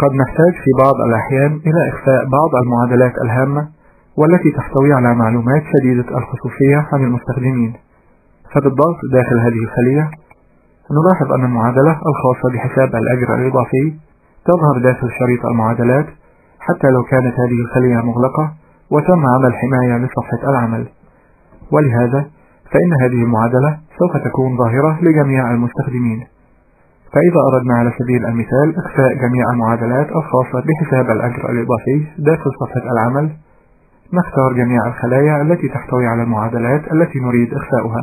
قد نحتاج في بعض الأحيان إلى إخفاء بعض المعادلات الهامة والتي تحتوي على معلومات شديدة الخصوصية عن المستخدمين. فبالضغط داخل هذه الخلية نلاحظ أن المعادلة الخاصة بحساب الأجر الإضافي تظهر داخل شريط المعادلات حتى لو كانت هذه الخلية مغلقة وتم عمل حماية لصفحة العمل، ولهذا فإن هذه المعادلة سوف تكون ظاهرة لجميع المستخدمين. فإذا أردنا على سبيل المثال إخفاء جميع المعادلات الخاصة بحساب الأجر الإضافي داخل صفحة العمل، نختار جميع الخلايا التي تحتوي على المعادلات التي نريد إخفاؤها،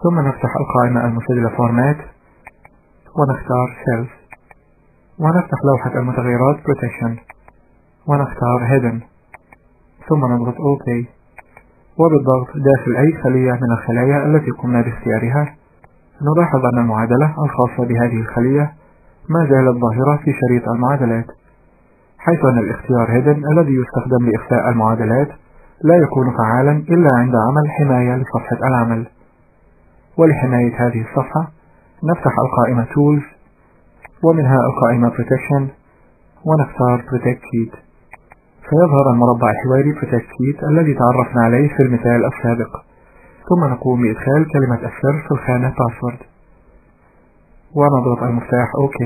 ثم نفتح القائمة المسجلة فورمات ونختار Cells، ونفتح لوحة المتغيرات Protection ونختار Hidden، ثم نضغط OK. وبالضغط داخل أي خلية من الخلايا التي قمنا باختيارها نلاحظ أن المعادلة الخاصة بهذه الخلية ما زالت ظاهرة في شريط المعادلات، حيث أن الاختيار Hidden الذي يستخدم لإخفاء المعادلات لا يكون فعالا إلا عند عمل حماية لصفحة العمل. ولحماية هذه الصفحة نفتح القائمة Tools ومنها القائمة Protection ونختار Protect Sheet، فيظهر المربع الحواري Protect Sheet الذي تعرفنا عليه في المثال السابق، ثم نقوم بإدخال كلمة السر في الخانة Password ونضغط المفتاح OK،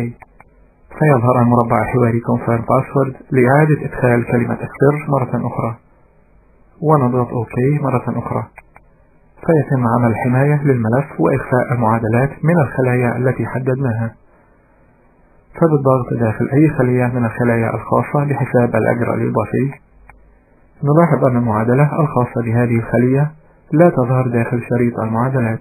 فيظهر المربع الحواري Confirm Password لإعادة إدخال كلمة السر مرة أخرى، ونضغط OK مرة أخرى، فيتم عمل حماية للملف وإخفاء المعادلات من الخلايا التي حددناها. فبالضغط داخل أي خلية من الخلايا الخاصة بحساب الأجر الإضافي نلاحظ أن المعادلة الخاصة بهذه الخلية لا تظهر داخل شريط المعادلات.